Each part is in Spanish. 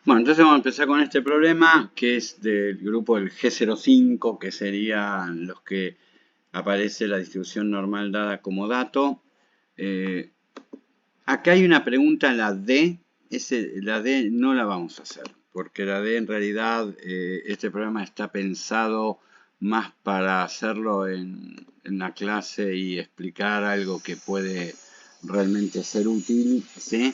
Bueno, entonces vamos a empezar con este problema que es del grupo del G05, que serían los que aparece la distribución normal dada como dato. Eh, Acá hay una pregunta en la D. La D no la vamos a hacer, porque la D en realidad, este programa está pensado más para hacerlo en la clase y explicar algo que puede realmente ser útil, ¿sí?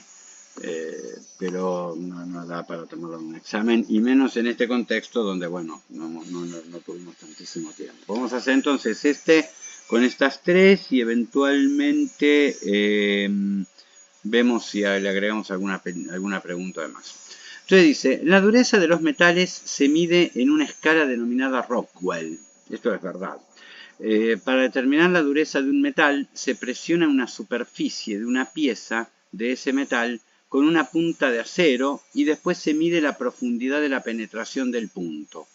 Pero no da para tomarlo en un examen, y menos en este contexto donde, bueno, no tuvimos tantísimo tiempo. Vamos a hacer entonces este con estas tres y eventualmente vemos si le agregamos alguna pregunta además. Entonces dice, la dureza de los metales se mide en una escala denominada Rockwell. Esto es verdad. Para determinar la dureza de un metal, se presiona una superficie de una pieza de ese metal con una punta de acero y después se mide la profundidad de la penetración del punto.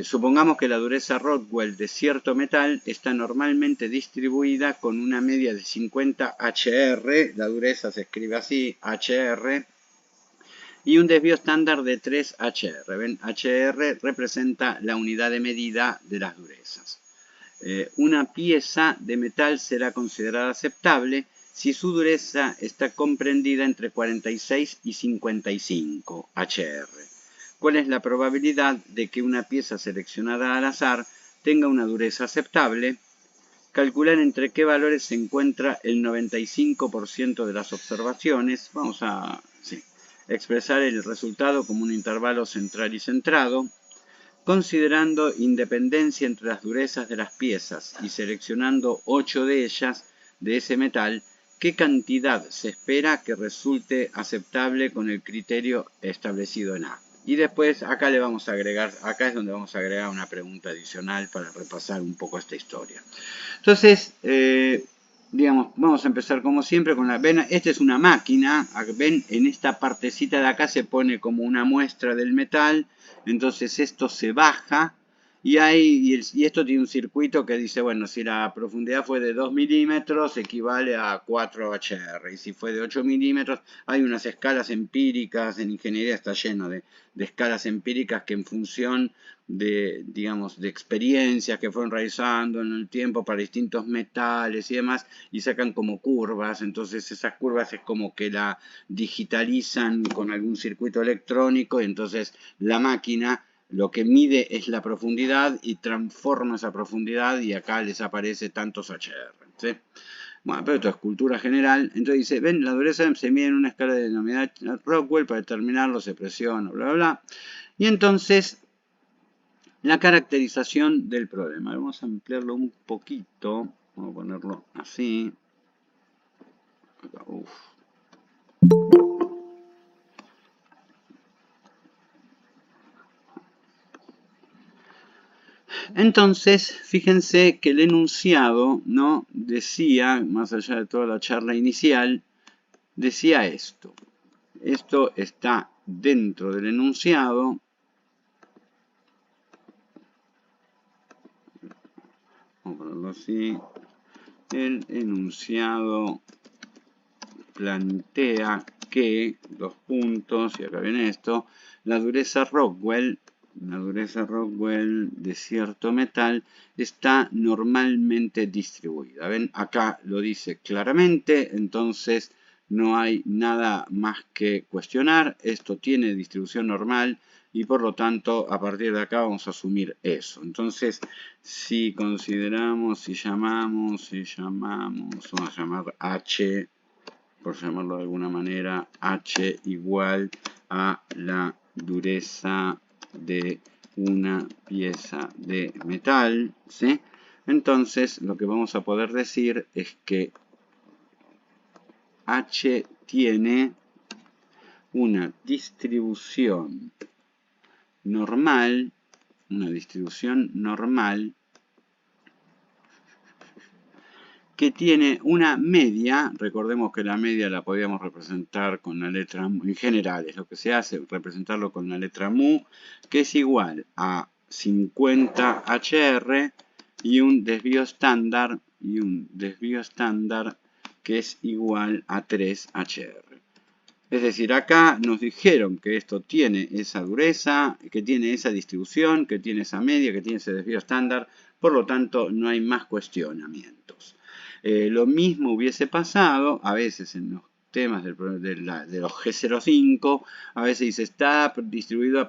Supongamos que la dureza Rockwell de cierto metal está normalmente distribuida con una media de 50 HR, la dureza se escribe así, HR, y un desvío estándar de 3 HR. ¿Ven? HR representa la unidad de medida de las durezas. Una pieza de metal será considerada aceptable si su dureza está comprendida entre 46 y 55 HR. ¿Cuál es la probabilidad de que una pieza seleccionada al azar tenga una dureza aceptable? Calcular entre qué valores se encuentra el 95% de las observaciones. Vamos a expresar el resultado como un intervalo central y centrado. Considerando independencia entre las durezas de las piezas y seleccionando 8 de ellas de ese metal, ¿qué cantidad se espera que resulte aceptable con el criterio establecido en A? Y después acá le vamos a agregar, acá es donde vamos a agregar una pregunta adicional para repasar un poco esta historia. Entonces, digamos, vamos a empezar como siempre con la... Ven, esta es una máquina, ven, en esta partecita de acá se pone como una muestra del metal, entonces esto se baja y esto tiene un circuito que dice, bueno, si la profundidad fue de 2 milímetros equivale a 4 HR, y si fue de 8 milímetros, hay unas escalas empíricas, en ingeniería está lleno de escalas empíricas que en función de, digamos, de experiencias que fueron realizando en el tiempo para distintos metales y demás, y sacan como curvas. Entonces esas curvas es como que la digitalizan con algún circuito electrónico, y entonces la máquina lo que mide es la profundidad y transforma esa profundidad, y acá les aparece tantos HR, ¿sí? Bueno, pero esto es cultura general. Entonces dice, ven, la dureza se mide en una escala denominada Rockwell, para determinarlo se presiona, bla, bla, bla. Y entonces la caracterización del problema. Vamos a ampliarlo un poquito. Vamos a ponerlo así. Uf. Entonces, fíjense que el enunciado, ¿no?, decía, más allá de toda la charla inicial, decía esto. Esto está dentro del enunciado. Vamos a ponerlo así. El enunciado plantea que, dos puntos, y acá viene esto, la dureza Rockwell de cierto metal está normalmente distribuida. ¿Ven? Acá lo dice claramente, entonces no hay nada más que cuestionar. Esto tiene distribución normal y por lo tanto a partir de acá vamos a asumir eso. Entonces, si consideramos, si llamamos, vamos a llamar H, por llamarlo de alguna manera, H igual a la dureza de una pieza de metal, ¿sí? Entonces lo que vamos a poder decir es que H tiene una distribución normal, que tiene una media. Recordemos que la media la podíamos representar con la letra mu, en general es lo que se hace, representarlo con la letra mu, que es igual a 50 HR y un desvío estándar, que es igual a 3 HR. Es decir, acá nos dijeron que esto tiene esa dureza, que tiene esa distribución, que tiene esa media, que tiene ese desvío estándar. Por lo tanto, no hay más cuestionamientos. Lo mismo hubiese pasado a veces en los temas de los G05. A veces dice, está distribuido,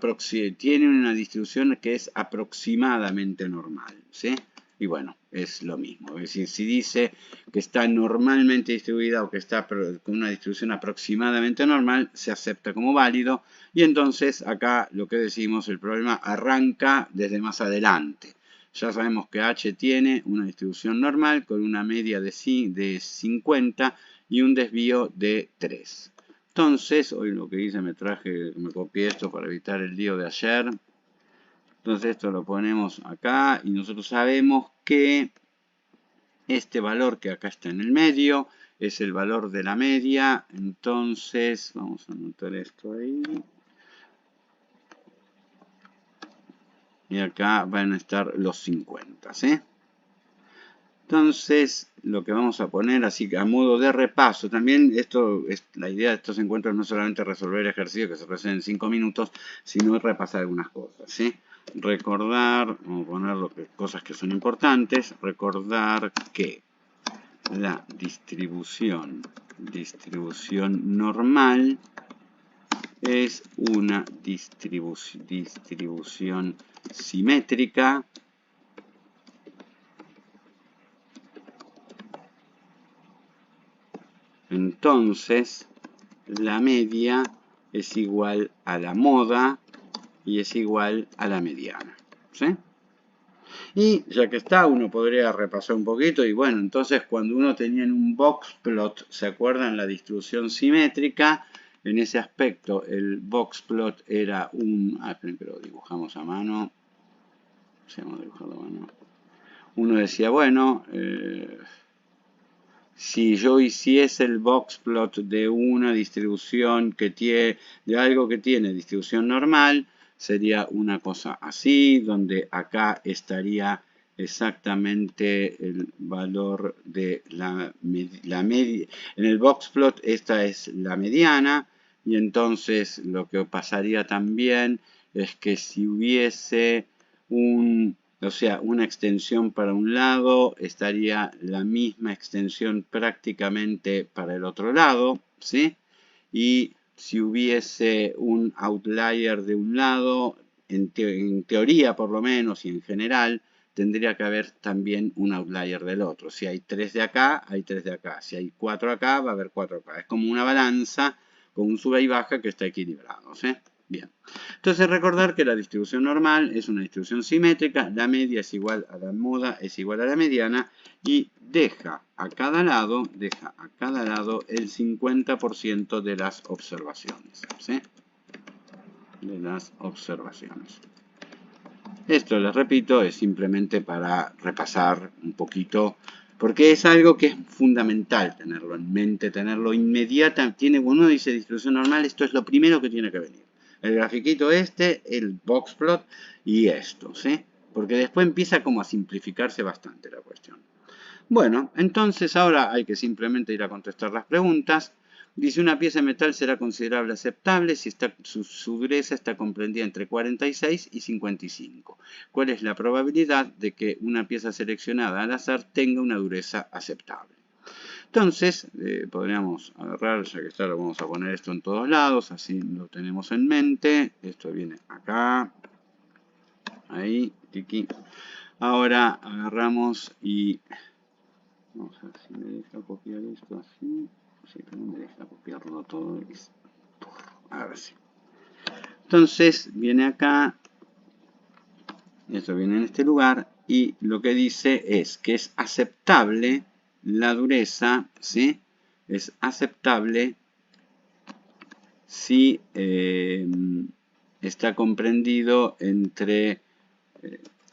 tiene una distribución que es aproximadamente normal, ¿sí? Y bueno, es lo mismo. Es decir, si dice que está normalmente distribuida o que está con una distribución aproximadamente normal, se acepta como válido. Y entonces acá lo que decimos, el problema arranca desde más adelante. Ya sabemos que H tiene una distribución normal con una media de 50 y un desvío de 3. Entonces, hoy lo que hice, me copié esto para evitar el lío de ayer. Entonces esto lo ponemos acá y nosotros sabemos que este valor que acá está en el medio es el valor de la media. Entonces vamos a anotar esto ahí. Y acá van a estar los 50, ¿sí? Entonces, lo que vamos a poner así a modo de repaso, también la idea de estos encuentros no es solamente resolver ejercicios que se resuelven en 5 minutos, sino repasar algunas cosas, ¿sí? Recordar, vamos a poner cosas que son importantes, recordar que la distribución normal es una distribución simétrica Entonces, la media es igual a la moda y es igual a la mediana, ¿sí? Y ya que está, uno podría repasar un poquito y bueno, entonces cuando uno tenía en un box plot, ¿se acuerdan la distribución simétrica? En ese aspecto el box plot era esperen que lo dibujamos a mano. Hemos dibujado a mano. Uno decía, bueno, si yo hiciese el box plot de una distribución de algo que tiene distribución normal, sería una cosa así, donde acá estaría exactamente el valor de la media. En el box plot esta es la mediana, y entonces lo que pasaría también es que si hubiese una extensión para un lado, estaría la misma extensión prácticamente para el otro lado, ¿sí? Y si hubiese un outlier de un lado, en teoría por lo menos y en general, tendría que haber también un outlier del otro. Si hay 3 de acá, hay 3 de acá. Si hay 4 acá, va a haber 4 acá. Es como una balanza con un sube y baja que está equilibrado, ¿sí? Bien, entonces recordar que la distribución normal es una distribución simétrica, la media es igual a la moda, es igual a la mediana, y deja a cada lado el 50% de las observaciones, ¿sí? De las observaciones. Esto, les repito, es simplemente para repasar un poquito, porque es algo que es fundamental tenerlo en mente, tenerlo inmediata. Uno dice distribución normal, esto es lo primero que tiene que venir. El grafiquito el box plot y esto, ¿sí? Porque después empieza como a simplificarse bastante la cuestión. Bueno, entonces ahora hay que simplemente ir a contestar las preguntas. Dice, una pieza de metal será considerable aceptable si su dureza está comprendida entre 46 y 55. ¿Cuál es la probabilidad de que una pieza seleccionada al azar tenga una dureza aceptable? Entonces, podríamos agarrar, ya que está, lo vamos a poner esto en todos lados, así lo tenemos en mente. Esto viene acá, ahí, tiki. Ahora agarramos y vamos a ver si me deja copiar esto así. Sí, pero no me deja copiarlo todo. A ver si. Entonces, viene acá. Esto viene en este lugar. Y lo que dice es que es aceptable la dureza, ¿sí? Es aceptable si está comprendido entre,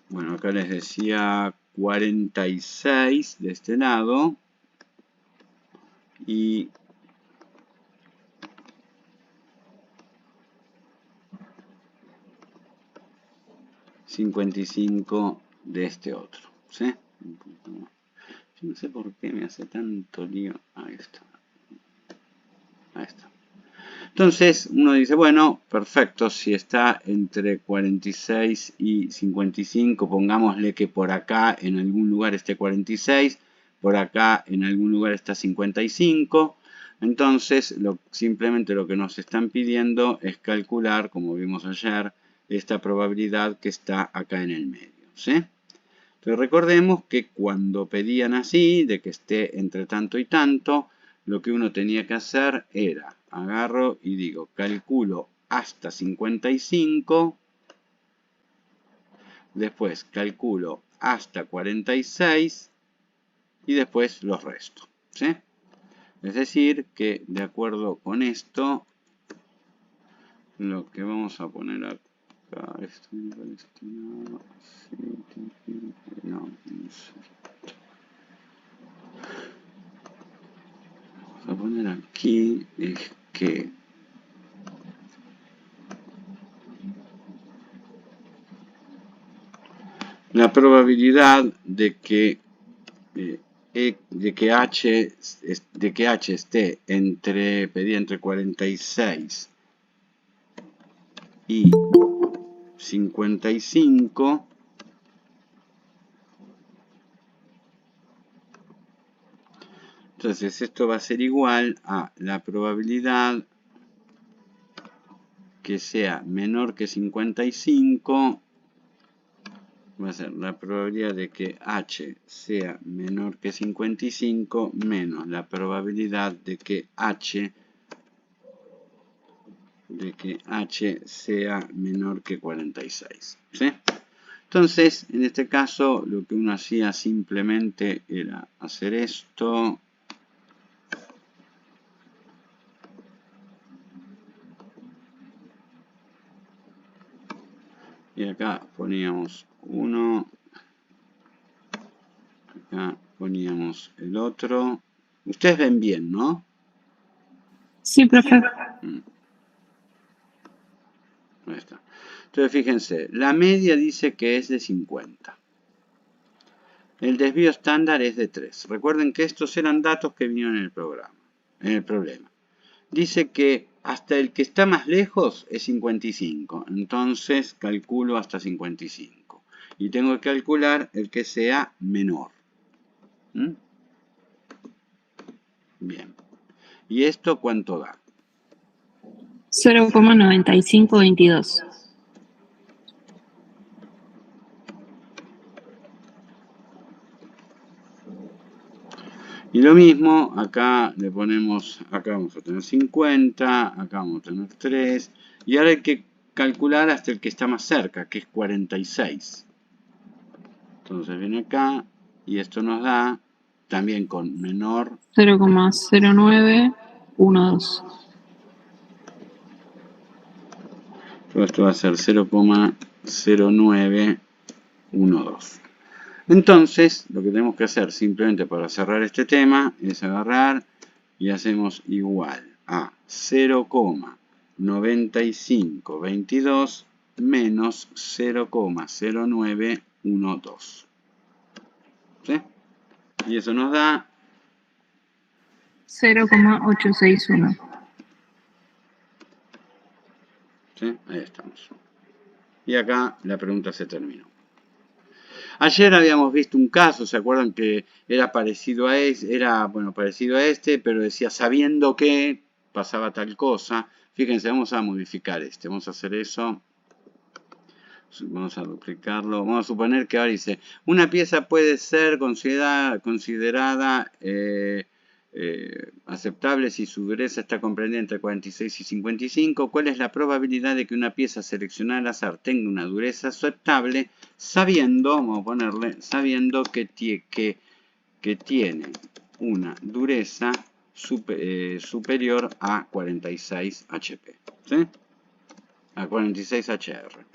bueno, acá les decía 46 de este lado y 55 de este otro, ¿sí? Yo no sé por qué me hace tanto lío. Ahí está. Ahí está. Entonces uno dice, bueno, perfecto, si está entre 46 y 55, pongámosle que por acá en algún lugar esté 46, por acá en algún lugar está 55. Entonces, simplemente lo que nos están pidiendo es calcular, como vimos ayer, esta probabilidad que está acá en el medio, ¿sí? Entonces recordemos que cuando pedían así, de que esté entre tanto y tanto, lo que uno tenía que hacer era, agarro y digo, calculo hasta 55, después calculo hasta 46 y después los resto, ¿sí? Es decir, que de acuerdo con esto, lo que vamos a poner acá, esto no, no sé. Vamos a poner aquí es que la probabilidad de que H esté pedía entre 46 y 55, entonces esto va a ser igual a la probabilidad que sea menor que 55, va a ser la probabilidad de que H sea menor que 55 menos la probabilidad de que H sea menor que 46, ¿sí? Entonces, en este caso, lo que uno hacía simplemente era hacer esto. Y acá poníamos uno. Acá poníamos el otro. Ustedes ven bien, ¿no? Sí, profe. Ahí está. Entonces, fíjense, la media dice que es de 50. El desvío estándar es de 3. Recuerden que estos eran datos que vinieron en el programa, en el problema. Dice que hasta el que está más lejos es 55. Entonces calculo hasta 55. Y tengo que calcular el que sea menor. ¿Mm? Bien. ¿Y esto cuánto da? 0,9522. Y lo mismo, acá le ponemos, acá vamos a tener 50, acá vamos a tener 3. Y ahora hay que calcular hasta el que está más cerca, que es 46. Entonces viene acá y esto nos da también con menor 0,0912. Todo esto va a ser 0,0912. Entonces, lo que tenemos que hacer simplemente para cerrar este tema es agarrar y hacemos igual a 0,9522 menos 0,0912. ¿Sí? Y eso nos da 0,861. ¿sí? Ahí estamos. Y acá la pregunta se terminó. Ayer habíamos visto un caso, ¿se acuerdan que era parecido a este, pero decía sabiendo que pasaba tal cosa? Fíjense, vamos a modificar este, vamos a hacer eso. Vamos a duplicarlo. Vamos a suponer que ahora dice, una pieza puede ser considerada aceptable si su dureza está comprendida entre 46 y 55. ¿Cuál es la probabilidad de que una pieza seleccionada al azar tenga una dureza aceptable sabiendo, vamos a ponerle, sabiendo que tiene una dureza superior a 46 HP? ¿Sí? A 46 HR.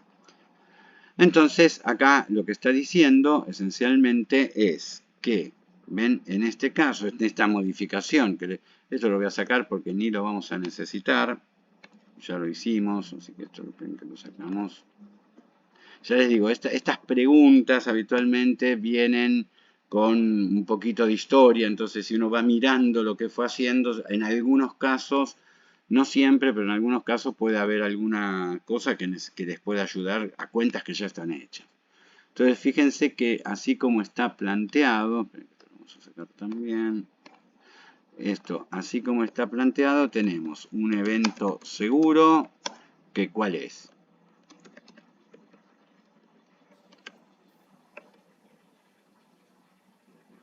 Entonces, acá lo que está diciendo esencialmente es que, ven, en este caso, en esta modificación, esto lo voy a sacar porque ni lo vamos a necesitar, ya lo hicimos, así que esto lo sacamos. Ya les digo, estas preguntas habitualmente vienen con un poquito de historia, entonces si uno va mirando lo que fue haciendo, en algunos casos No siempre, pero en algunos casos puede haber alguna cosa que les pueda ayudar a cuentas que ya están hechas. Entonces fíjense que así como está planteado, vamos a sacar también esto, así como está planteado tenemos un evento seguro, que ¿cuál es?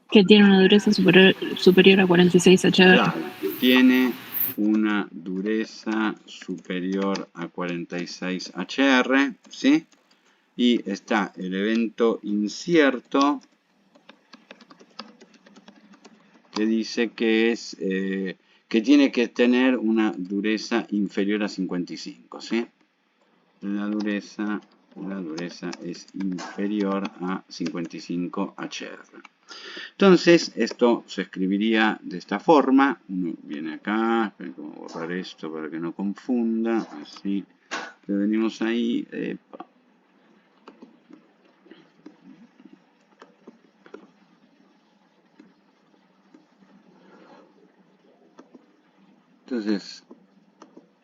Que tiene una dureza superior a 46 HR. Claro, tiene una dureza superior a 46 HR, ¿sí? Y está el evento incierto, que dice que es que tiene que tener una dureza inferior a 55, ¿sí? La dureza es inferior a 55 HR. Entonces, esto se escribiría de esta forma. Uno viene acá, voy a borrar esto para que no confunda. Así que venimos ahí. Entonces,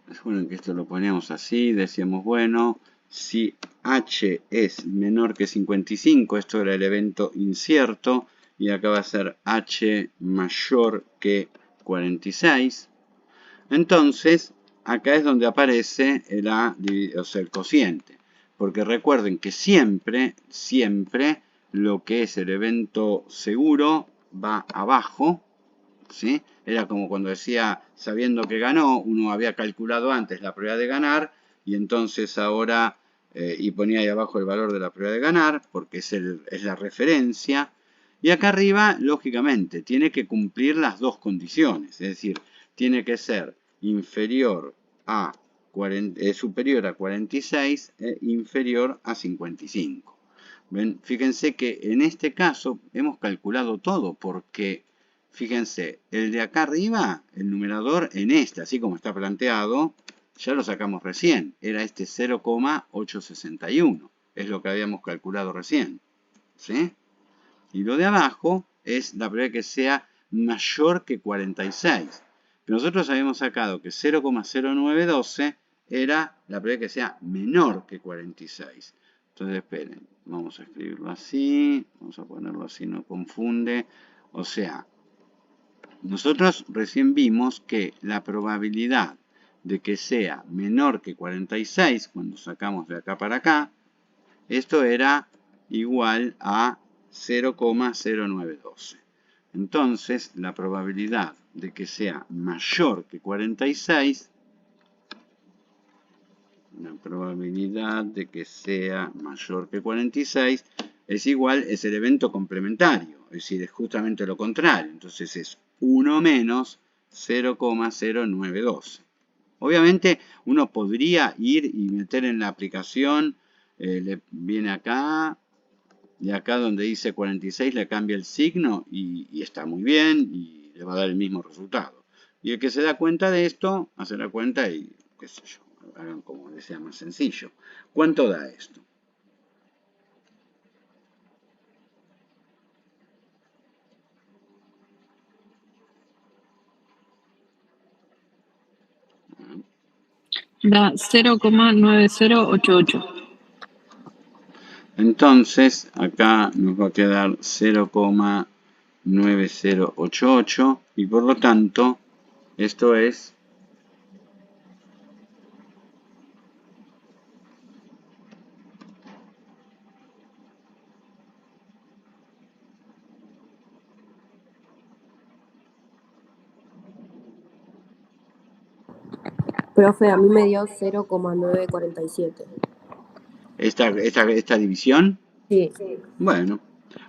recuerden que esto lo poníamos así. Decíamos, bueno, si H es menor que 55, esto era el evento incierto. Y acá va a ser H mayor que 46. Entonces, acá es donde aparece el A, o sea, el cociente. Porque recuerden que siempre lo que es el evento seguro va abajo, ¿sí? Era como cuando decía, sabiendo que ganó, uno había calculado antes la probabilidad de ganar, y entonces ahora, y ponía ahí abajo el valor de la probabilidad de ganar, porque es la referencia. Y acá arriba, lógicamente, tiene que cumplir las dos condiciones, es decir, tiene que ser inferior a superior a 46 e inferior a 55. ¿Ven? Fíjense que en este caso hemos calculado todo, porque fíjense, el de acá arriba, el numerador en este, así como está planteado, ya lo sacamos recién. Era este 0,861. Es lo que habíamos calculado recién. ¿Sí? Y lo de abajo es la probabilidad que sea mayor que 46. Pero nosotros habíamos sacado que 0,0912 era la probabilidad que sea menor que 46. Entonces, esperen, vamos a escribirlo así, vamos a ponerlo así, no confunde. O sea, nosotros recién vimos que la probabilidad de que sea menor que 46, cuando sacamos de acá para acá, esto era igual a 0,0912. Entonces, la probabilidad de que sea mayor que 46, la probabilidad de que sea mayor que 46 es igual, es el evento complementario, es decir, es justamente lo contrario. Entonces es 1 menos 0,0912. Obviamente uno podría ir y meter en la aplicación, le viene acá, y acá donde dice 46 le cambia el signo y está muy bien y le va a dar el mismo resultado. Y el que se da cuenta de esto, hace la cuenta y qué sé yo, hagan como les sea más sencillo. ¿Cuánto da esto? Da 0,9088. Entonces, acá nos va a quedar 0,9088 y por lo tanto, esto es Profe, a mí me dio 0,947. esta división. Sí. Bueno,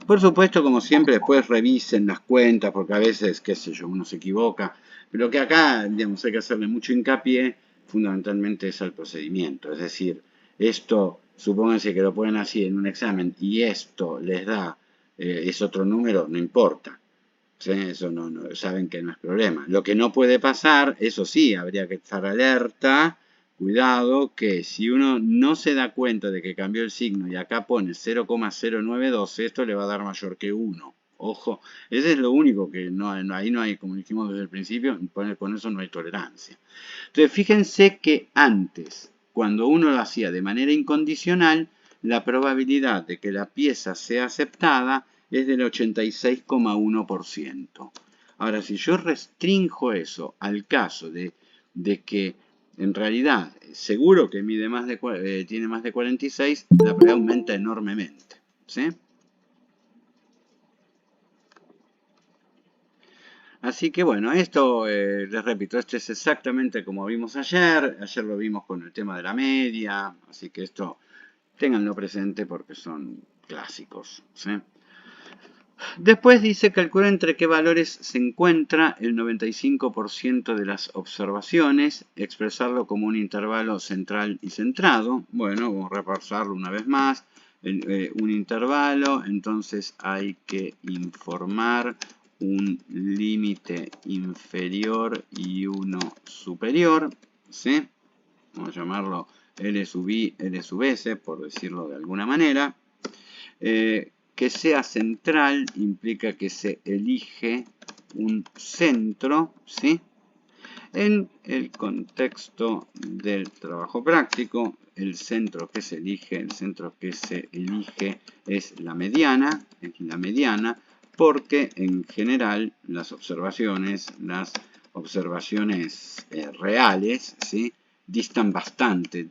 por supuesto, como siempre, después revisen las cuentas, porque a veces, qué sé yo, uno se equivoca. Pero que acá, digamos, hay que hacerle mucho hincapié, fundamentalmente es al procedimiento. Es decir, esto, supónganse que lo ponen así en un examen y esto les da, es otro número, no importa. ¿Sí? Eso no, saben que no es problema. Lo que no puede pasar, eso sí, habría que estar alerta. Cuidado que si uno no se da cuenta de que cambió el signo y acá pone 0,0912, esto le va a dar mayor que 1. Ojo, ese es lo único que ahí no hay, como dijimos desde el principio, con eso no hay tolerancia. Entonces, fíjense que antes, cuando uno lo hacía de manera incondicional, la probabilidad de que la pieza sea aceptada es del 86,1%. Ahora, si yo restrinjo eso al caso de que en realidad seguro que tiene más de 46, la probabilidad aumenta enormemente. ¿Sí? Así que bueno, esto, les repito, esto es exactamente como vimos ayer. Ayer lo vimos con el tema de la media. Así que esto, ténganlo presente porque son clásicos. ¿Sí? Después dice, calcula entre qué valores se encuentra el 95% de las observaciones, expresarlo como un intervalo central y centrado. Bueno, vamos a repasarlo una vez más. Un intervalo, entonces hay que informar un límite inferior y uno superior. ¿Sí? Vamos a llamarlo L sub I, L sub S, por decirlo de alguna manera. Que sea central implica que se elige un centro, ¿sí? En el contexto del trabajo práctico, el centro que se elige es la mediana, porque en general las observaciones reales, ¿sí? distan bastante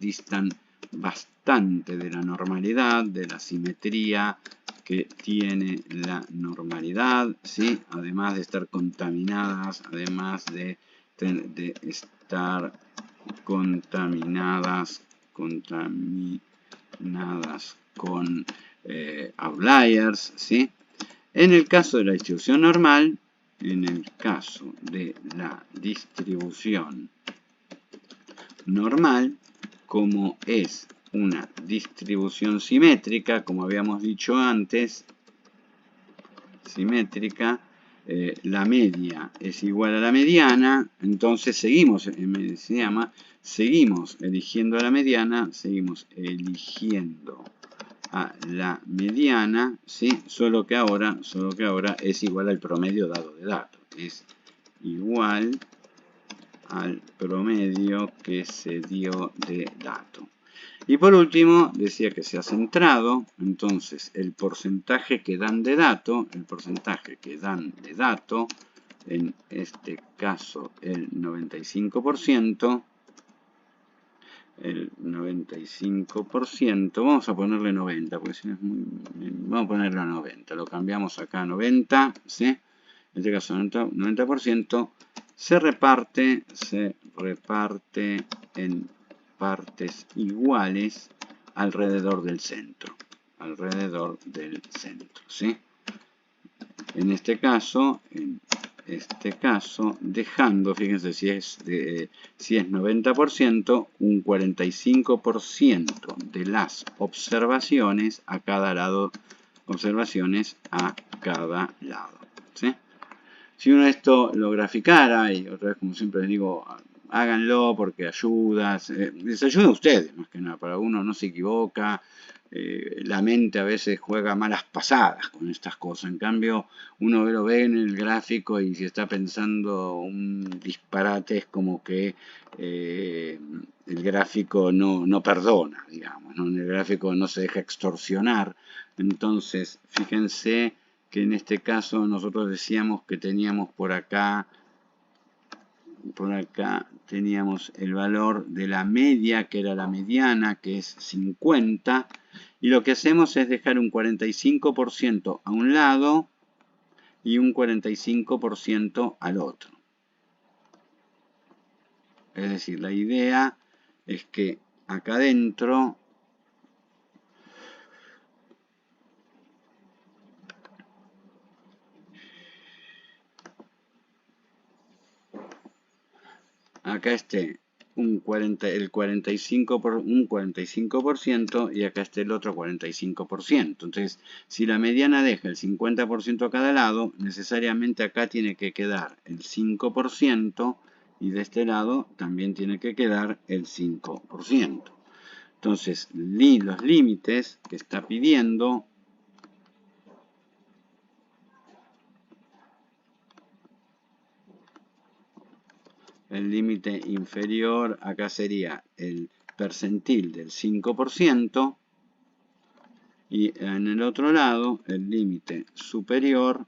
de la normalidad, de la simetría que tiene la normalidad, ¿sí? Además de estar contaminadas, con outliers, ¿sí? En el caso de la distribución normal, como es una distribución simétrica, como habíamos dicho antes, la media es igual a la mediana, entonces seguimos eligiendo a la mediana, ¿sí? Solo que ahora es igual al promedio dado de datos, es igual al promedio que se dio de dato. Y por último, decía que sea centrado, entonces el porcentaje que dan de dato, en este caso el 95%, vamos a ponerle 90, porque si no es muy, vamos a ponerle a 90, lo cambiamos acá a 90, ¿sí? En este caso 90%, se reparte en partes iguales alrededor del centro, ¿sí? En este caso, dejando, fíjense, si es 90%, un 45% de las observaciones a cada lado, ¿sí? Si uno esto lo graficara, y otra vez como siempre les digo, háganlo porque ayuda, les ayuda a ustedes más que nada, para uno no se equivoca, la mente a veces juega malas pasadas con estas cosas, en cambio uno lo ve en el gráfico y si está pensando un disparate es como que el gráfico no perdona, digamos, ¿no? En el gráfico no se deja extorsionar, entonces fíjense que en este caso nosotros decíamos que teníamos por acá teníamos el valor de la media, que era la mediana, que es 50, y lo que hacemos es dejar un 45% a un lado y un 45% al otro. Es decir, la idea es que acá adentro esté el 45% y acá esté el otro 45%. Entonces, si la mediana deja el 50% a cada lado, necesariamente acá tiene que quedar el 5% y de este lado también tiene que quedar el 5%. Entonces, los límites que está pidiendo el límite inferior acá sería el percentil del 5%. Y en el otro lado, el límite superior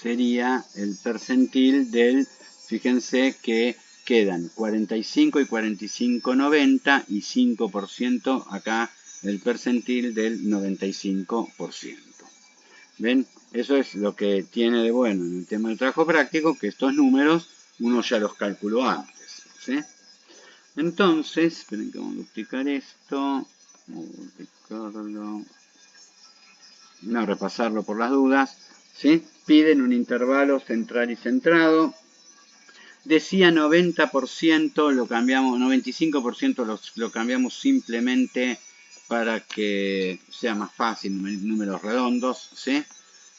sería el percentil del, fíjense que quedan 45 y 45, 90 y 5% acá el percentil del 95%. ¿Ven? Eso es lo que tiene de bueno en el tema del trabajo práctico, que estos números uno ya los calculó antes. ¿Sí? Entonces, esperen que vamos a duplicar esto. No, repasarlo por las dudas. ¿Sí? Piden un intervalo central y centrado. Decía 90%, lo cambiamos, 95% lo cambiamos simplemente para que sea más fácil, números redondos, ¿sí?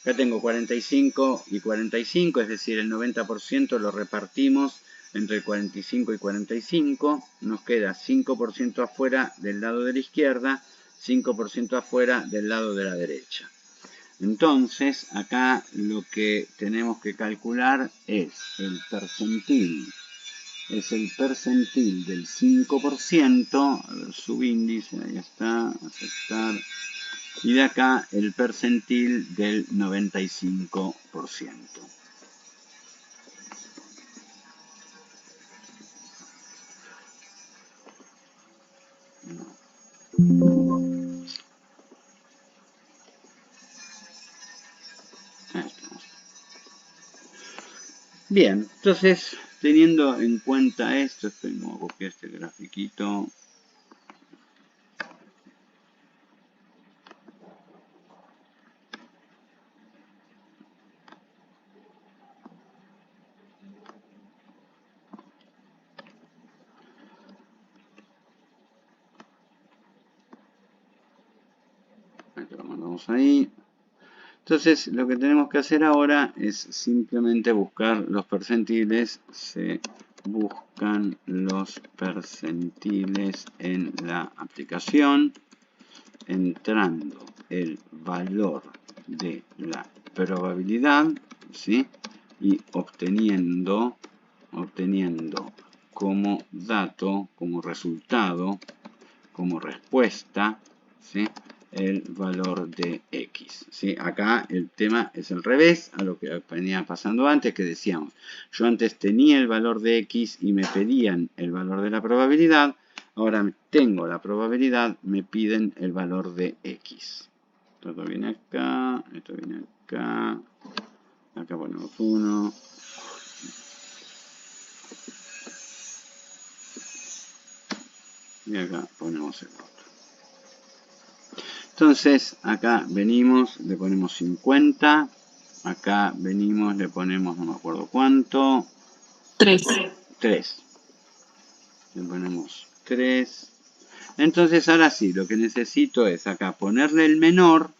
Acá tengo 45 y 45, es decir, el 90% lo repartimos entre 45 y 45. Nos queda 5% afuera del lado de la izquierda, 5% afuera del lado de la derecha. Entonces, acá lo que tenemos que calcular es el percentil. Es el percentil del 5%, a ver, subíndice, ahí está, aceptar. Y de acá el percentil del 95%. Bien, entonces, teniendo en cuenta esto, tengo que copiar este grafiquito. Lo mandamos ahí. Entonces, lo que tenemos que hacer ahora es simplemente buscar los percentiles. Se buscan los percentiles en la aplicación, entrando el valor de la probabilidad, ¿sí? Y obteniendo como dato, como resultado, como respuesta, ¿sí? El valor de X. ¿Sí? Acá el tema es al revés a lo que venía pasando antes, que decíamos, yo antes tenía el valor de X y me pedían el valor de la probabilidad, ahora tengo la probabilidad, me piden el valor de X. Todo viene acá, esto viene acá, acá ponemos 1. Y acá ponemos el otro. Entonces, acá venimos, le ponemos 50. Acá venimos, le ponemos, no me acuerdo cuánto. 3. 3. Le ponemos 3. Entonces, ahora sí, lo que necesito es acá ponerle el menor.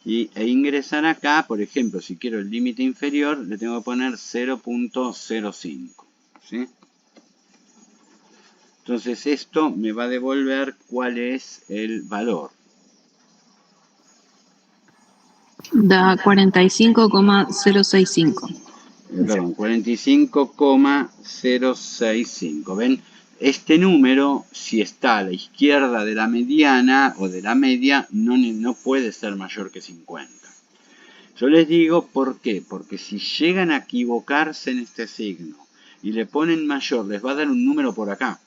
E ingresar acá, por ejemplo, si quiero el límite inferior, le tengo que poner 0.05. ¿Sí? Entonces esto me va a devolver cuál es el valor. Da 45,065. Perdón, 45,065. ¿Ven? Este número, si está a la izquierda de la mediana o de la media, no puede ser mayor que 50. Yo les digo por qué. Porque si llegan a equivocarse en este signo y le ponen mayor, les va a dar un número por acá.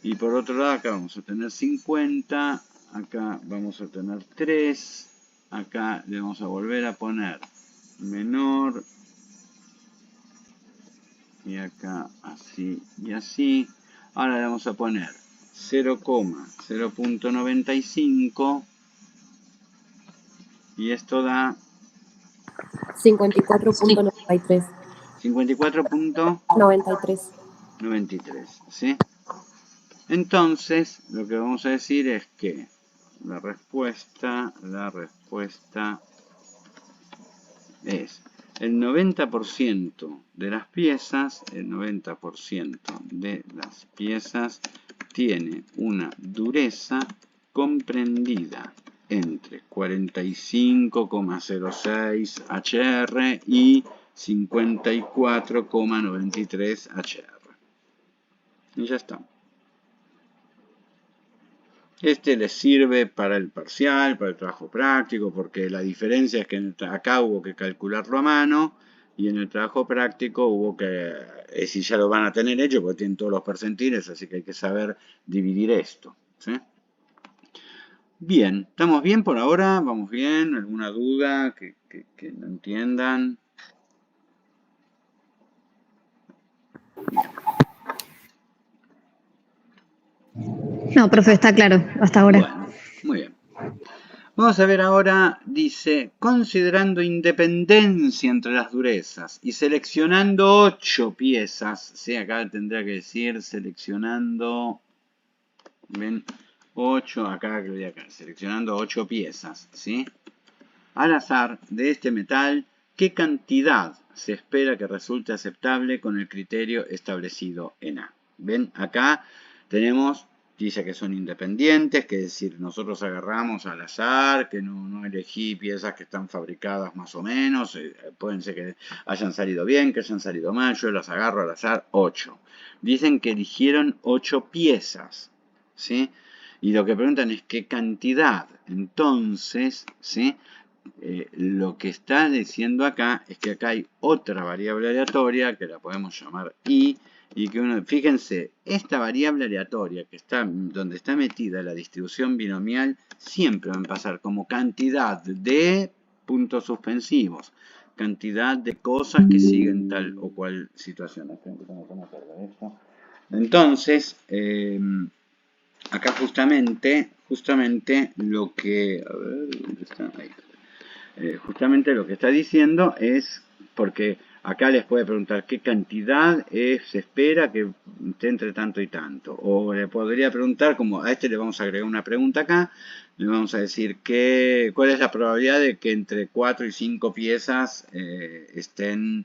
Y por otro lado, acá vamos a tener 50, acá vamos a tener 3, acá le vamos a volver a poner menor, y acá así y así. Ahora le vamos a poner 0,0.95, y esto da 54.93. 54.93, ¿sí? Entonces, lo que vamos a decir es que la respuesta es el 90% de las piezas, tiene una dureza comprendida entre 45,06 HR y 54,93 HR. Y ya está. Este les sirve para el parcial, para el trabajo práctico, porque la diferencia es que acá hubo que calcularlo a mano y en el trabajo práctico hubo que, si ya lo van a tener hecho, porque tienen todos los percentiles, así que hay que saber dividir esto. ¿Sí? Bien, ¿estamos bien por ahora? ¿Vamos bien? ¿Alguna duda que no entiendan? No, profe, está claro, hasta ahora. Bueno, muy bien. Vamos a ver ahora, dice, considerando independencia entre las durezas y seleccionando 8 piezas, ¿sí? Acá tendría que decir seleccionando, ven, 8, acá, seleccionando 8 piezas, ¿sí? Al azar de este metal, ¿qué cantidad se espera que resulte aceptable con el criterio establecido en A? ¿Ven? Acá tenemos, dice que son independientes, que es decir, nosotros agarramos al azar, que no elegí piezas que están fabricadas más o menos, pueden ser que hayan salido bien, que hayan salido mal, yo las agarro al azar, 8. Dicen que eligieron 8 piezas, ¿sí? Y lo que preguntan es qué cantidad. Entonces, ¿sí? Lo que está diciendo acá es que acá hay otra variable aleatoria que la podemos llamar i, y que uno, fíjense, esta variable aleatoria que está donde está metida la distribución binomial siempre va a pasar como cantidad de puntos suspensivos, cantidad de cosas que siguen tal o cual situación. Entonces, acá justamente lo que, a ver, ¿dónde está? Ahí. Justamente lo que está diciendo es, porque acá les puede preguntar qué cantidad se espera que esté entre tanto y tanto. O le podría preguntar, como a este le vamos a agregar una pregunta acá, le vamos a decir cuál es la probabilidad de que entre 4 y 5 piezas estén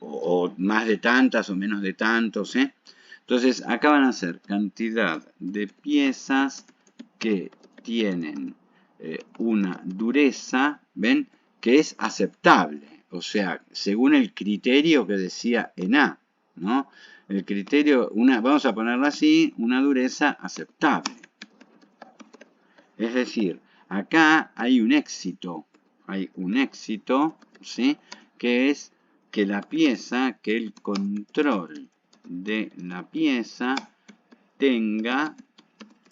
o más de tantas o menos de tantos. Entonces acá van a ser cantidad de piezas que tienen una dureza, ¿ven? Que es aceptable, o sea, según el criterio que decía en A, ¿no? El criterio, vamos a ponerlo así, una dureza aceptable. Es decir, acá hay un éxito, ¿sí? Que es que la pieza, que el control de la pieza tenga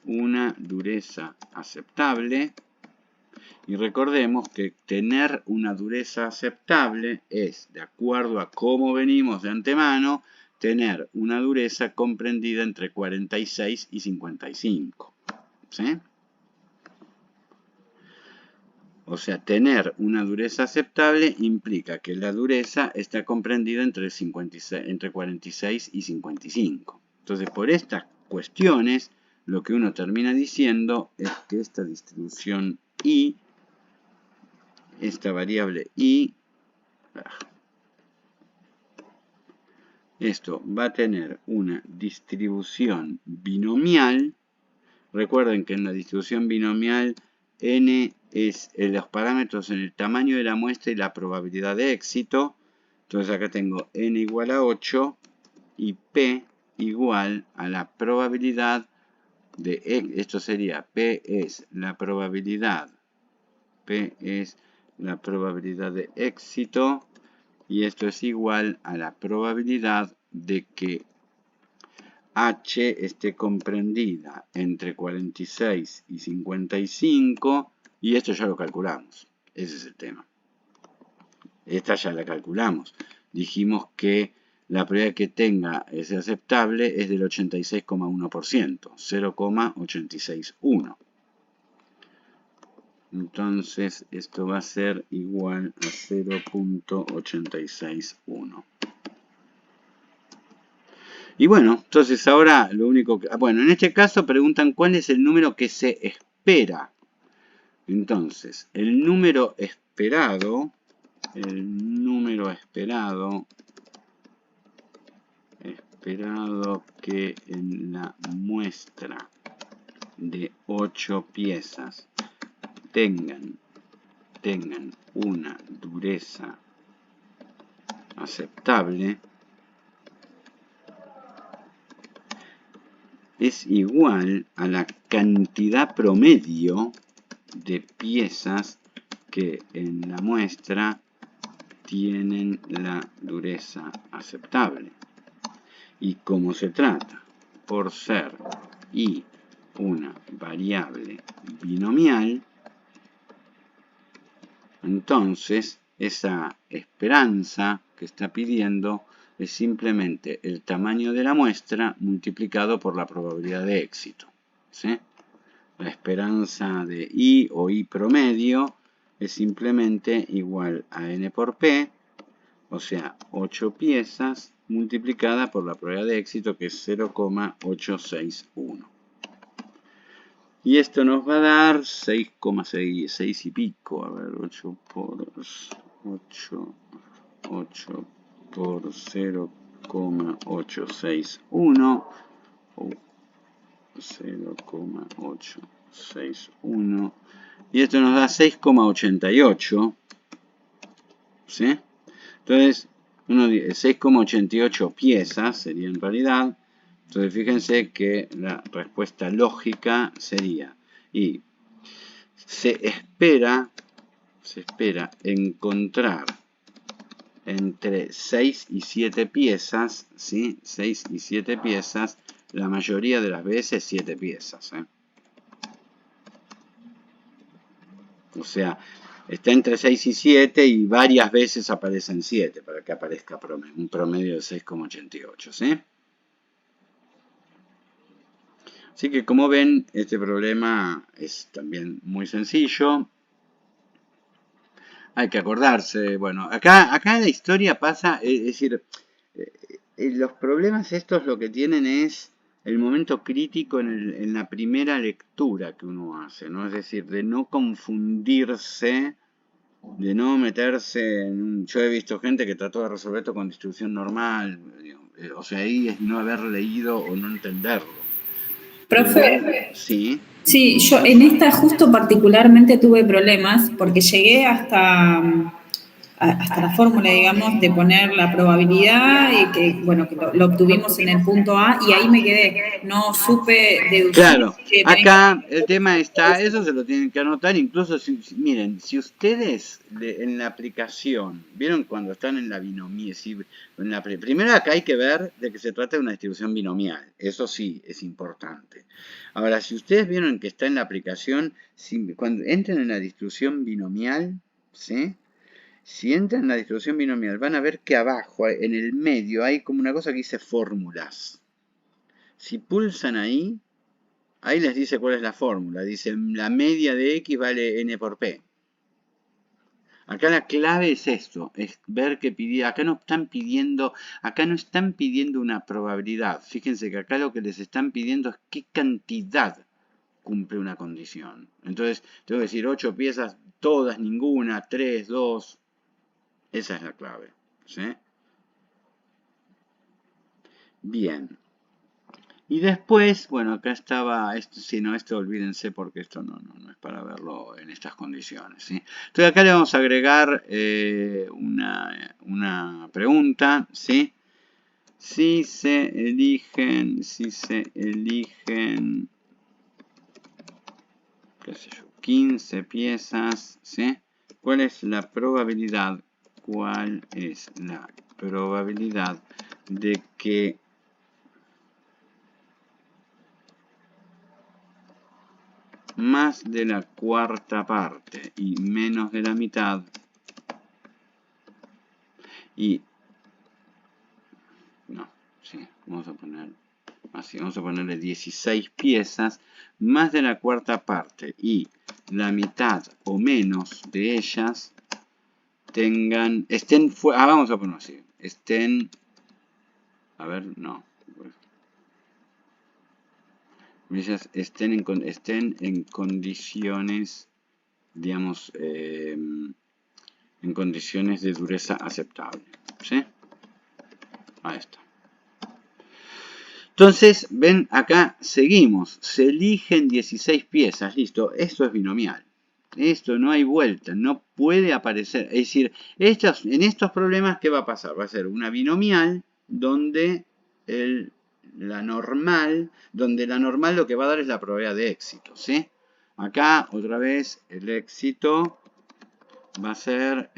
una dureza aceptable. Y recordemos que tener una dureza aceptable es, de acuerdo a cómo venimos de antemano, tener una dureza comprendida entre 46 y 55. ¿Sí? O sea, tener una dureza aceptable implica que la dureza está comprendida entre 46 y 55. Entonces, por estas cuestiones, lo que uno termina diciendo es que esta distribución I, esta variable I, esto va a tener una distribución binomial. Recuerden que en la distribución binomial n es los parámetros en el tamaño de la muestra y la probabilidad de éxito. Entonces acá tengo n igual a 8 y p igual a la probabilidad de, esto sería p es la probabilidad de éxito, y esto es igual a la probabilidad de que H esté comprendida entre 46 y 55, y esto ya lo calculamos. Ese es el tema. Esta ya la calculamos. Dijimos que la probabilidad que tenga ese aceptable es del 86,1%, 0,861. Entonces esto va a ser igual a 0,861. Y bueno, entonces ahora lo único que... Bueno, en este caso preguntan cuál es el número que se espera. Entonces, el número esperado que en la muestra de 8 piezas tengan una dureza aceptable es igual a la cantidad promedio de piezas que en la muestra tienen la dureza aceptable. Y como se trata por ser y una variable binomial, entonces esa esperanza que está pidiendo es simplemente el tamaño de la muestra multiplicado por la probabilidad de éxito, ¿sí? La esperanza de I o I promedio es simplemente igual a n por p, o sea, 8 piezas multiplicada por la probabilidad de éxito, que es 0,861. Y esto nos va a dar 6,6 y pico. A ver, 8 por 0,861. 0,861. Y esto nos da 6,88. ¿Sí? Entonces, 6,88 piezas sería en realidad. Entonces, fíjense que la respuesta lógica sería, y se espera encontrar entre 6 y 7 piezas, ¿sí? 6 y 7 piezas, la mayoría de las veces 7 piezas, ¿eh? O sea, está entre 6 y 7 y varias veces aparecen 7 para que aparezca un promedio de 6,88, ¿sí? Así que como ven, este problema es también muy sencillo. Hay que acordarse, bueno, acá la historia pasa, es decir, los problemas estos lo que tienen es el momento crítico en la primera lectura que uno hace, ¿no? Es decir, de no confundirse, de no meterse en un... Yo he visto gente que trató de resolver esto con distribución normal, o sea, ahí es no haber leído o no entenderlo. Profe, Sí. sí, yo en esta justo particularmente tuve problemas porque llegué hasta la fórmula, digamos, de poner la probabilidad y que, bueno, que lo obtuvimos en el punto A y ahí me quedé. No supe deducir. Claro, acá el tema está, eso se lo tienen que anotar, incluso miren, si ustedes en la aplicación, vieron cuando están en la binomia, primero acá hay que ver de que se trata de una distribución binomial, eso sí es importante. Ahora, si ustedes vieron que está en la aplicación, cuando entren en la distribución binomial, ¿sí? Si entran en la distribución binomial, van a ver que abajo, en el medio, hay como una cosa que dice fórmulas. Si pulsan ahí les dice cuál es la fórmula. Dice, la media de x vale n por p. Acá la clave es esto, es ver que acá no están pidiendo una probabilidad. Fíjense que acá lo que les están pidiendo es qué cantidad cumple una condición. Entonces, tengo que decir 8 piezas, todas, ninguna, 3, 2. Esa es la clave, ¿sí? Bien. Y después, bueno, acá estaba, esto olvídense porque esto no es para verlo en estas condiciones, ¿sí? Entonces acá le vamos a agregar una pregunta, ¿sí? Si se eligen, qué sé yo, 15 piezas, ¿sí? ¿Cuál es la probabilidad de que más de la cuarta parte y menos de la mitad vamos a poner así, vamos a ponerle 16 piezas, más de la cuarta parte y la mitad o menos de ellas vamos a ponerlo así, ellas estén en condiciones, digamos, en condiciones de dureza aceptable, ¿sí? Ahí está. Entonces, ven, acá seguimos. Se eligen 16 piezas. Listo, esto es binomial. Esto no hay vuelta, no puede aparecer. Es decir, en estos problemas, ¿qué va a pasar? Va a ser una binomial donde la normal lo que va a dar es la probabilidad de éxito, ¿sí? Acá, otra vez, el éxito va a ser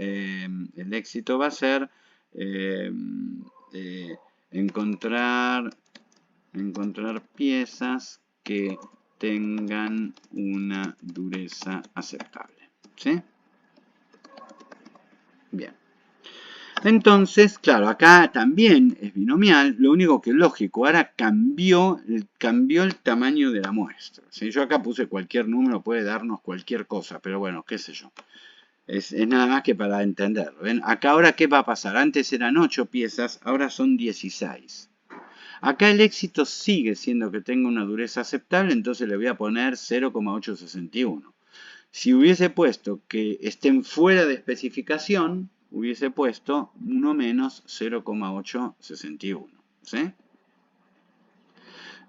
encontrar piezas que tengan una dureza aceptable, ¿sí? Bien. Entonces, claro, acá también es binomial, lo único que es lógico, ahora cambió el tamaño de la muestra. Si yo acá puse cualquier número, puede darnos cualquier cosa, pero bueno, qué sé yo. Es nada más que para entenderlo. ¿Ven? Acá ahora, ¿qué va a pasar? Antes eran 8 piezas, ahora son 16. Acá el éxito sigue siendo que tenga una dureza aceptable, entonces le voy a poner 0,861. Si hubiese puesto que estén fuera de especificación, hubiese puesto 1 menos 0,861. ¿Sí?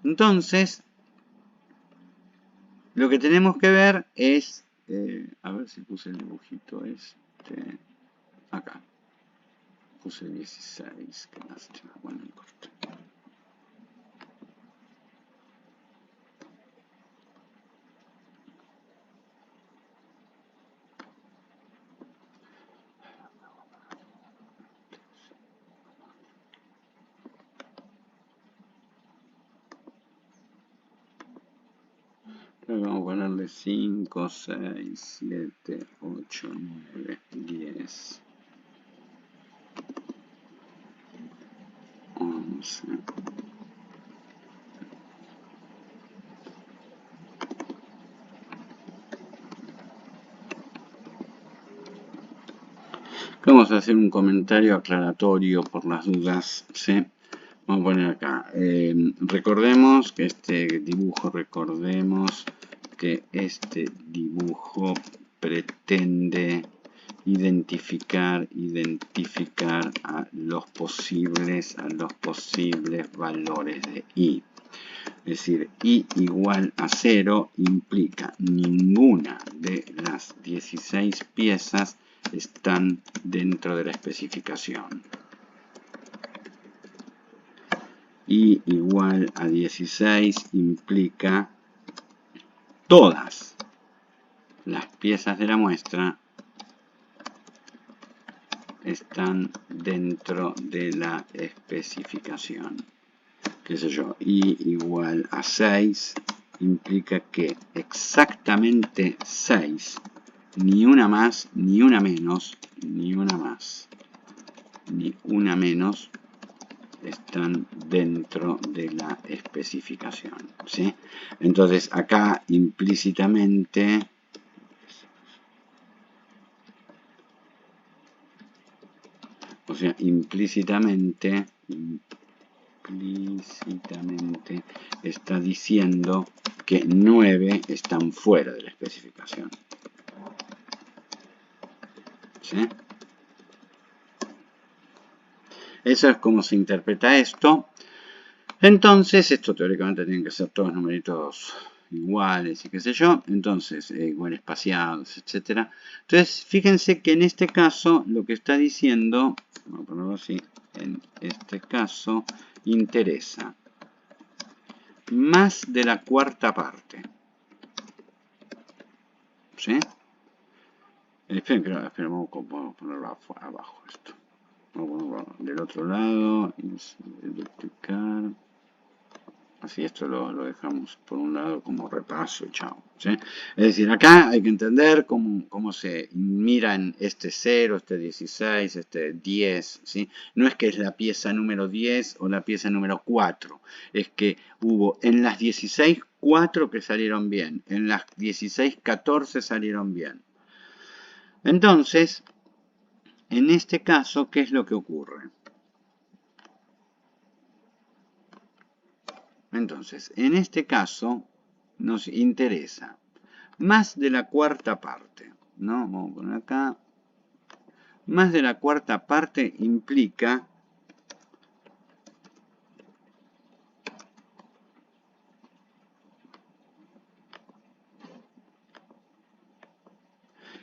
Entonces, lo que tenemos que ver es, a ver si puse el dibujito acá. Puse 16, qué lástima, bueno, no importa. Vamos a ponerle 5, 6, 7, 8, 9, 10, 11. Vamos a hacer un comentario aclaratorio por las dudas, ¿sí? Vamos a poner acá. Recordemos que este dibujo pretende identificar a los posibles valores de i. Es decir, i igual a 0 implica ninguna de las 16 piezas están dentro de la especificación. I igual a 16 implica todas las piezas de la muestra están dentro de la especificación. Qué sé yo, I igual a 6 implica que exactamente 6, ni una más, ni una menos, ni una más, ni una menos, están dentro de la especificación, ¿sí? Entonces acá implícitamente está diciendo que 9 están fuera de la especificación, ¿sí? Eso es como se interpreta esto. Entonces, esto teóricamente tienen que ser todos numeritos iguales y qué sé yo. Entonces, igual espaciados, etc. Entonces, fíjense que en este caso, lo que está diciendo, vamos a ponerlo así, en este caso, interesa más de la cuarta parte. ¿Sí? Esperen, vamos a ponerlo abajo esto. Vamos a ponerlo del otro lado. Duplicar. Así esto lo dejamos por un lado como repaso y chao, ¿sí? Es decir, acá hay que entender cómo se miran este 0, este 16, este 10, ¿sí? No es que es la pieza número 10 o la pieza número 4, es que hubo en las 16, 4 que salieron bien, en las 16, 14 salieron bien. Entonces, en este caso, ¿qué es lo que ocurre? Entonces, en este caso, nos interesa más de la cuarta parte, ¿no? Vamos a poner acá. Más de la cuarta parte implica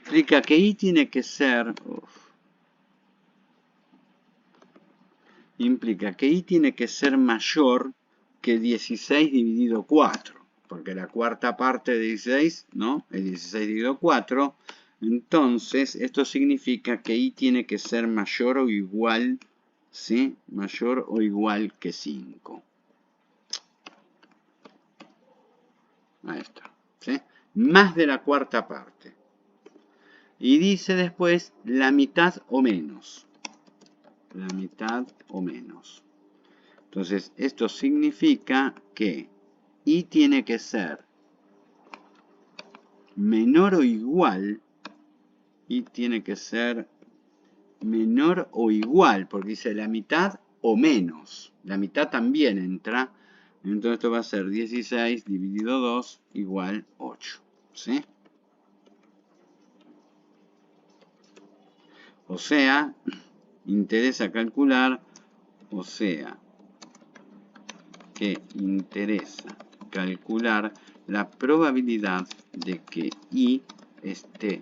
implica que I tiene que ser... implica que I tiene que ser mayor que 16 dividido 4. Porque la cuarta parte de 16, ¿no? Es 16 dividido 4. Entonces, esto significa que I tiene que ser mayor o igual, ¿sí? Mayor o igual que 5. Ahí está, ¿sí? Más de la cuarta parte. Y dice después la mitad o menos. La mitad o menos. Entonces, esto significa que I tiene que ser menor o igual. I tiene que ser menor o igual, porque dice la mitad o menos. La mitad también entra. Entonces esto va a ser 16 dividido 2 igual 8. ¿Sí? O sea, interesa calcular, o sea, que interesa calcular la probabilidad de que I esté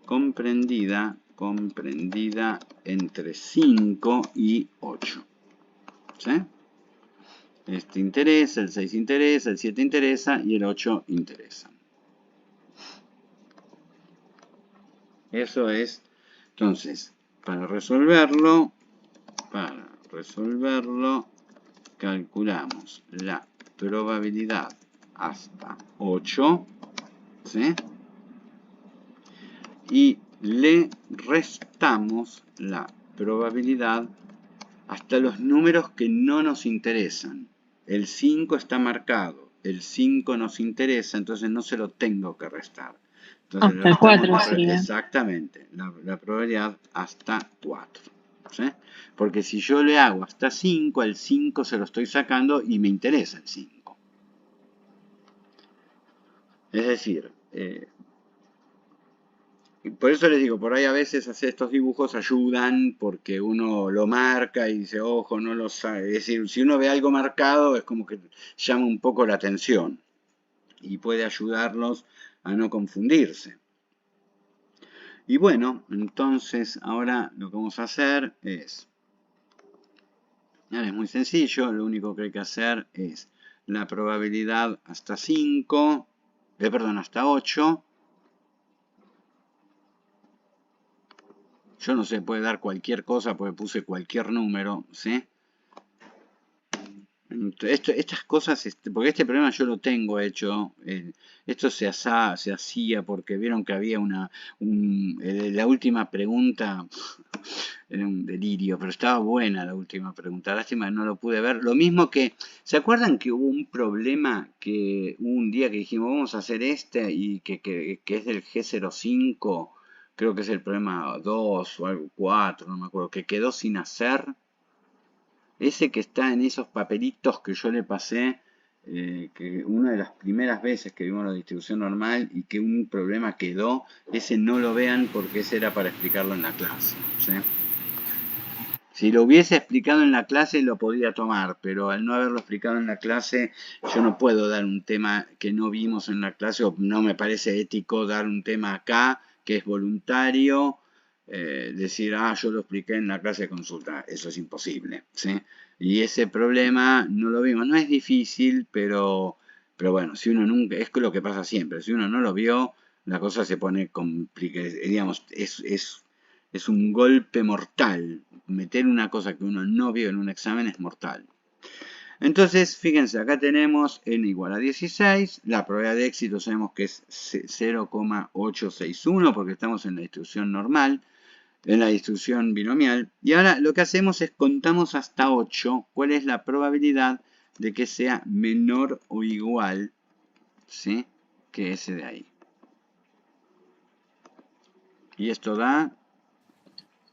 comprendida entre 5 y 8. ¿Sí? Este interesa, el 6 interesa, el 7 interesa y el 8 interesa. Eso es, entonces, para resolverlo, calculamos la probabilidad hasta 8, ¿sí? Y le restamos la probabilidad hasta los números que no nos interesan. El 5 está marcado, el 5 nos interesa, entonces no se lo tengo que restar. Entonces, Hasta el 4 sería. Exactamente, la probabilidad hasta 4. ¿Sí? Porque si yo le hago hasta 5, al 5 se lo estoy sacando y me interesa el 5. Es decir, por eso les digo, por ahí a veces hacer estos dibujos ayudan porque uno lo marca y dice, ojo, no lo sabe. Es decir, si uno ve algo marcado es como que llama un poco la atención y puede ayudarlos a no confundirse. Y bueno, entonces ahora lo que vamos a hacer es, es muy sencillo, lo único que hay que hacer es la probabilidad hasta 5, hasta 8. Yo no sé, puede dar cualquier cosa porque puse cualquier número, ¿sí? Estas cosas, porque este problema yo lo tengo hecho, esto se hacía porque vieron que había la última pregunta, era un delirio, pero estaba buena la última pregunta, lástima que no lo pude ver. Lo mismo que, ¿se acuerdan que hubo un problema que un día que dijimos vamos a hacer y que es del G05, creo que es el problema 2 o algo 4, no me acuerdo, que quedó sin hacer? Ese que está en esos papelitos que yo le pasé, que una de las primeras veces que vimos la distribución normal y que un problema quedó, ese no lo vean porque ese era para explicarlo en la clase. ¿Sí? Si lo hubiese explicado en la clase lo podía tomar, pero al no haberlo explicado en la clase, yo no puedo dar un tema que no vimos en la clase, o no me parece ético dar un tema acá que es voluntario. Decir, yo lo expliqué en la clase de consulta, eso es imposible, ¿sí? Y ese problema no lo vimos, no es difícil, pero bueno, si uno nunca, es lo que pasa siempre, si uno no lo vio, la cosa se pone complicada, digamos, es un golpe mortal, meter una cosa que uno no vio en un examen es mortal. Entonces, fíjense, acá tenemos n igual a 16, la probabilidad de éxito sabemos que es 0,861 porque estamos en la distribución normal, en la distribución binomial. Y ahora lo que hacemos es contamos hasta 8. ¿Cuál es la probabilidad de que sea menor o igual, ¿sí?, que ese de ahí? Y esto da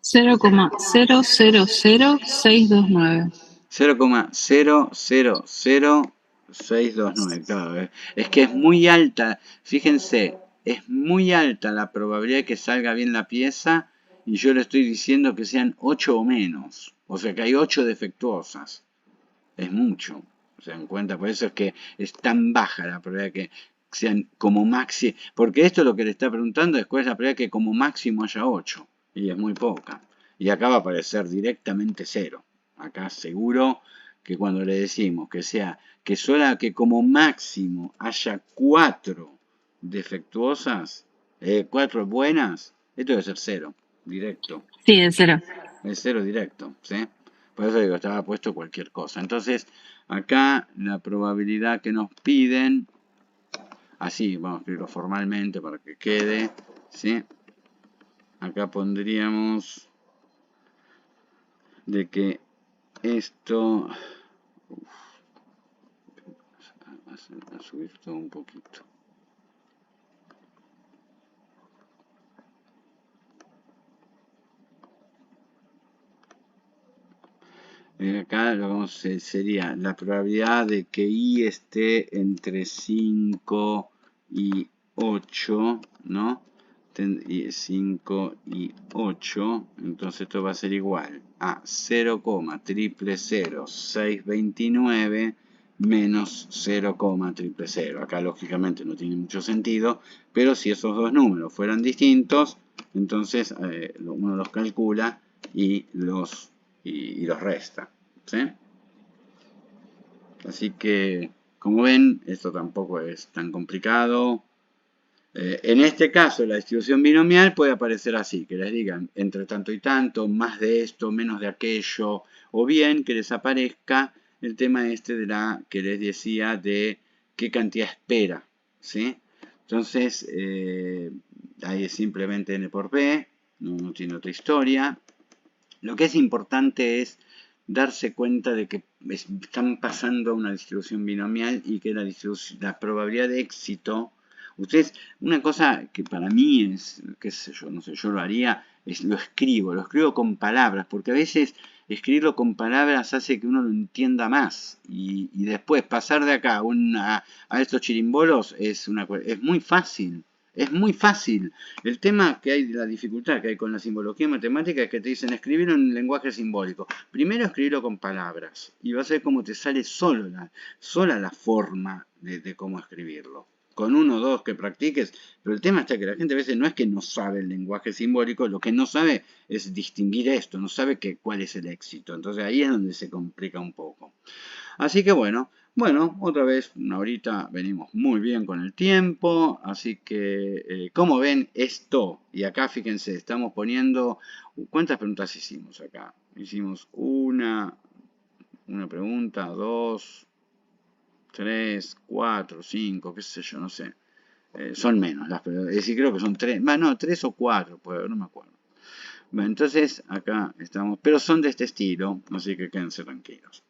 0,000629. 0,000629. Claro, es que es muy alta. Fíjense, es muy alta la probabilidad de que salga bien la pieza. Y yo le estoy diciendo que sean 8 o menos. O sea que hay 8 defectuosas. Es mucho. ¿Se dan cuenta? Por eso es que es tan baja la probabilidad que sean como máximo, porque esto lo que le está preguntando es cuál es la probabilidad que como máximo haya 8, y es muy poca. Y acá va a aparecer directamente 0. Acá seguro que cuando le decimos que como máximo haya 4 defectuosas, 4 buenas, esto debe ser 0, directo. Sí, es 0. Es 0 directo, ¿sí? Por eso digo, estaba puesto cualquier cosa. Entonces, acá la probabilidad que nos piden, así, vamos a escribirlo formalmente para que quede, ¿sí? Acá pondríamos de que esto... a subir todo un poquito. Acá lo vamos a hacer, sería la probabilidad de que I esté entre 5 y 8, ¿no? 5 y 8, entonces esto va a ser igual a 0,0000629 menos 0,000. Acá lógicamente no tiene mucho sentido, pero si esos dos números fueran distintos, entonces uno los calcula y los resta, ¿sí? Así que, como ven, esto tampoco es tan complicado. En este caso, la distribución binomial puede aparecer así, que les digan entre tanto y tanto, más de esto, menos de aquello, o bien que les aparezca el tema este de la que les decía de qué cantidad espera, ¿sí? Entonces, ahí es simplemente n por p, no tiene otra historia. Lo que es importante es darse cuenta de que están pasando a una distribución binomial y que la probabilidad de éxito, ustedes, una cosa que para mí es, qué sé yo, no sé, yo lo haría, es lo escribo con palabras, porque a veces escribirlo con palabras hace que uno lo entienda más y después pasar de acá a estos chirimbolos es muy fácil. Es muy fácil. El tema que hay, la dificultad que hay con la simbología matemática es que te dicen escribirlo en lenguaje simbólico. Primero escribirlo con palabras y vas a ver cómo te sale sola la forma de cómo escribirlo. Con 1 o 2 que practiques, pero el tema está que la gente a veces no es que no sabe el lenguaje simbólico, lo que no sabe es distinguir esto, no sabe cuál es el éxito. Entonces ahí es donde se complica un poco. Así que bueno, otra vez, una horita, venimos muy bien con el tiempo, así que, como ven, esto, y acá fíjense, estamos poniendo, ¿cuántas preguntas hicimos acá? Hicimos una pregunta, 2, 3, 4, 5, qué sé yo, no sé. Son menos, es decir, creo que son 3, no, 3 o 4, pues, no me acuerdo. Bueno, entonces, acá estamos, pero son de este estilo, así que quédense tranquilos.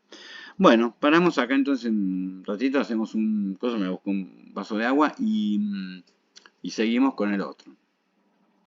Bueno, paramos acá entonces un ratito, hacemos me busco un vaso de agua y seguimos con el otro.